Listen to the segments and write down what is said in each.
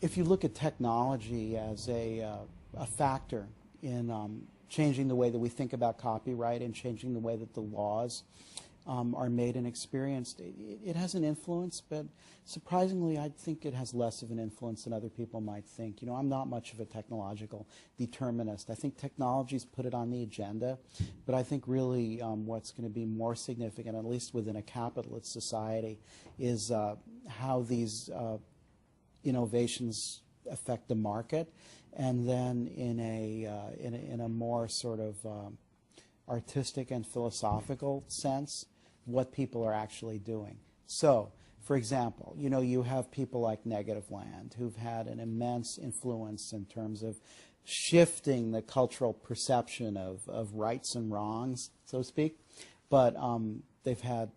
If you look at technology as a factor in changing the way that we think about copyright and changing the way that the laws are made and experienced, it has an influence, but surprisingly I think it has less of an influence than other people might think. You know, I'm not much of a technological determinist. I think technology's put it on the agenda, but I think really what's going to be more significant, at least within a capitalist society, is how these innovations affect the market, and then in a more sort of artistic and philosophical sense, what people are actually doing. So, for example, you know, you have people like Negativland who've had an immense influence in terms of shifting the cultural perception of rights and wrongs, so to speak, but they've had,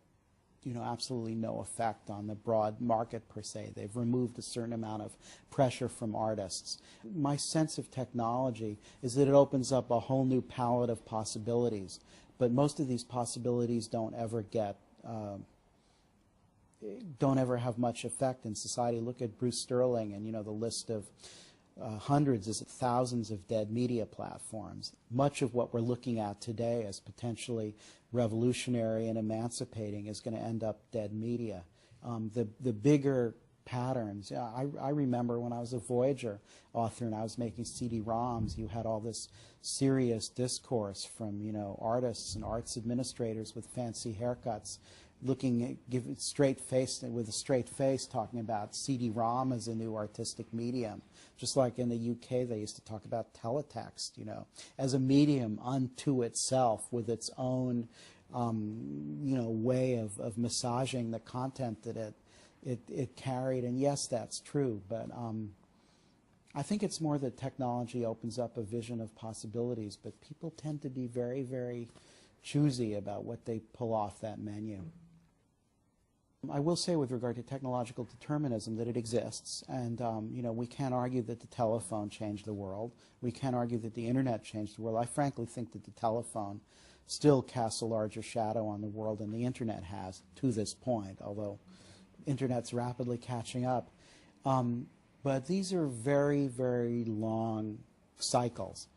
you know, absolutely no effect on the broad market per se. They've removed a certain amount of pressure from artists. My sense of technology is that it opens up a whole new palette of possibilities, but most of these possibilities don't ever have much effect in society. Look at Bruce Sterling and, you know, the list of hundreds, is it thousands of dead media platforms. Much of what we're looking at today as potentially revolutionary and emancipating is going to end up dead media. The bigger patterns, I remember when I was a Voyager author and I was making CD-ROMs, you had all this serious discourse from, you know, artists and arts administrators with fancy haircuts looking at, with a straight face talking about CD-ROM as a new artistic medium. Just like in the UK, they used to talk about teletext, you know, as a medium unto itself with its own, you know, way of massaging the content that it carried. And yes, that's true, but I think it's more that technology opens up a vision of possibilities, but people tend to be very, very choosy about what they pull off that menu. I will say with regard to technological determinism that it exists, and you know, we can't argue that the telephone changed the world. We can't argue that the internet changed the world. I frankly think that the telephone still casts a larger shadow on the world than the internet has to this point, although internet's rapidly catching up. But these are very, very long cycles.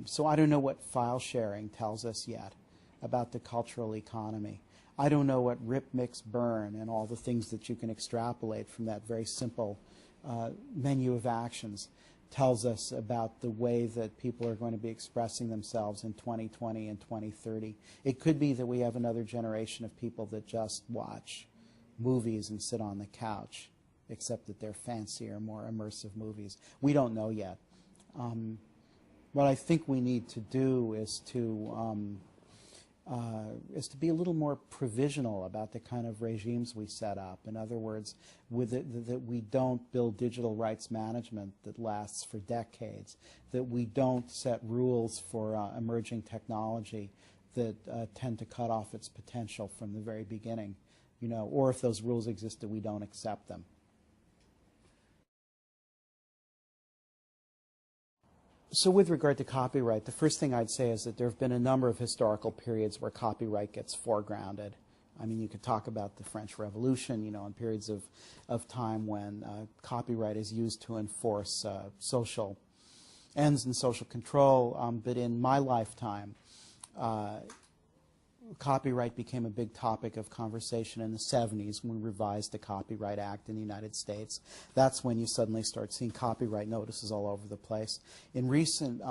So I don't know what file sharing tells us yet about the cultural economy. I don't know what rip, mix, burn and all the things that you can extrapolate from that very simple menu of actions tells us about the way that people are going to be expressing themselves in 2020 and 2030. It could be that we have another generation of people that just watch movies and sit on the couch, except that they're fancier, more immersive movies. We don't know yet. What I think we need to do is to be a little more provisional about the kind of regimes we set up. In other words, that we don't build digital rights management that lasts for decades, that we don't set rules for emerging technology that tend to cut off its potential from the very beginning, you know, or if those rules exist, that we don't accept them. So with regard to copyright, the first thing I'd say is that there have been a number of historical periods where copyright gets foregrounded. I mean, you could talk about the French Revolution, you know, in periods of time when copyright is used to enforce social ends and social control. But in my lifetime, copyright became a big topic of conversation in the 70s when we revised the Copyright Act in the United States. That's when you suddenly start seeing copyright notices all over the place. In recent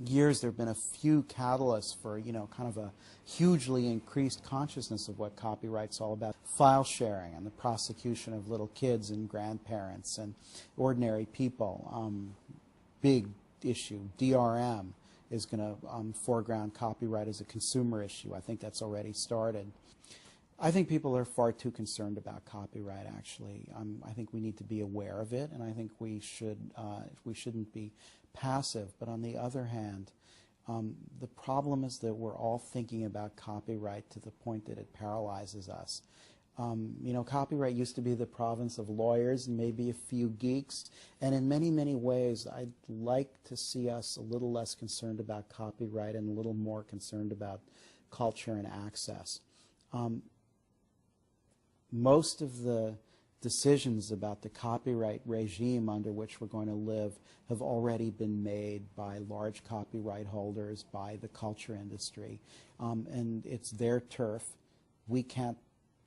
years, there have been a few catalysts for, you know, kind of a hugely increased consciousness of what copyright's all about. File sharing and the prosecution of little kids and grandparents and ordinary people. Big issue. DRM is going to foreground copyright as a consumer issue. I think that's already started. I think people are far too concerned about copyright, actually. I think we need to be aware of it, and I think we shouldn't be passive. But on the other hand, the problem is that we're all thinking about copyright to the point that it paralyzes us. You know, copyright used to be the province of lawyers and maybe a few geeks, and in many, many ways I'd like to see us a little less concerned about copyright and a little more concerned about culture and access. Most of the decisions about the copyright regime under which we're going to live have already been made by large copyright holders, by the culture industry. And it's their turf. We can't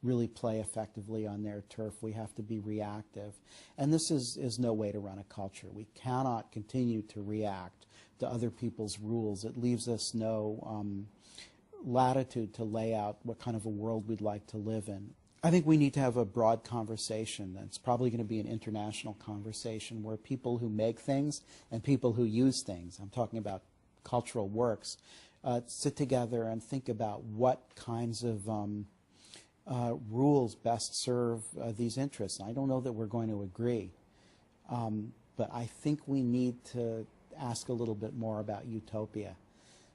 really play effectively on their turf. We have to be reactive. And this is no way to run a culture. We cannot continue to react to other people's rules. It leaves us no latitude to lay out what kind of a world we'd like to live in. I think we need to have a broad conversation. It's probably going to be an international conversation where people who make things and people who use things, I'm talking about cultural works, sit together and think about what kinds of rules best serve these interests. I don't know that we're going to agree, but I think we need to ask a little bit more about utopia.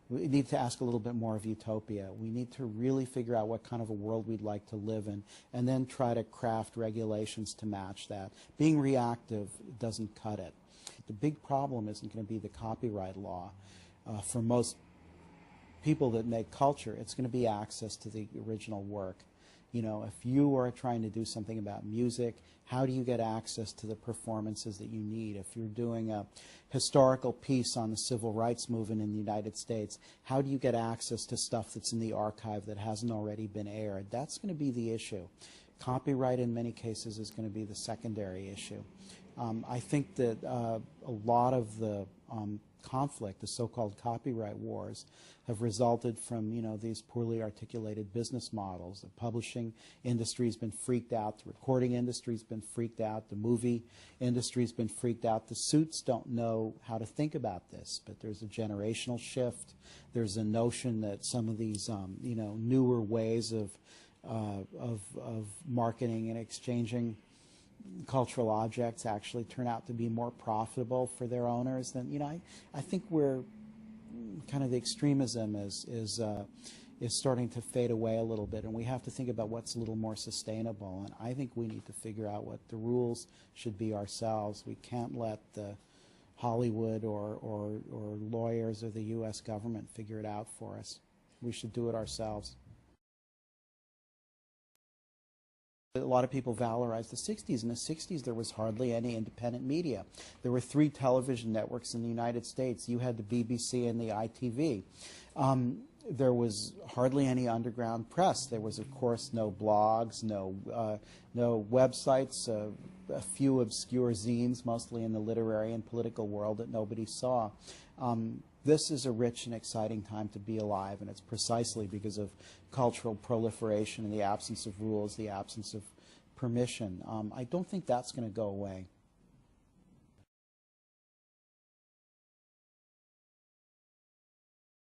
We need to ask a little bit more of utopia. We need to really figure out what kind of a world we'd like to live in and then try to craft regulations to match that. Being reactive doesn't cut it. The big problem isn't going to be the copyright law. For most people that make culture, it's going to be access to the original work. You know, if you are trying to do something about music, how do you get access to the performances that you need? If you're doing a historical piece on the civil rights movement in the United States, how do you get access to stuff that's in the archive that hasn't already been aired? That's going to be the issue. Copyright in many cases is going to be the secondary issue. I think that a lot of the conflict, the so-called copyright wars, have resulted from, you know, these poorly articulated business models. The publishing industry's been freaked out, the recording industry's been freaked out, the movie industry's been freaked out. The suits don't know how to think about this, but there's a generational shift. There's a notion that some of these, you know, newer ways of marketing and exchanging cultural objects actually turn out to be more profitable for their owners. Than, you know, I think we're kind of, the extremism is starting to fade away a little bit, and we have to think about what's a little more sustainable. And I think we need to figure out what the rules should be ourselves. We can't let the Hollywood or lawyers or the U.S. government figure it out for us. We should do it ourselves. A lot of people valorize the 60s. In the 60s, there was hardly any independent media. There were 3 television networks in the United States. You had the BBC and the ITV. There was hardly any underground press. There was, of course, no blogs, no websites, a few obscure zines, mostly in the literary and political world that nobody saw. This is a rich and exciting time to be alive, and it's precisely because of cultural proliferation and the absence of rules, the absence of permission. I don't think that's going to go away.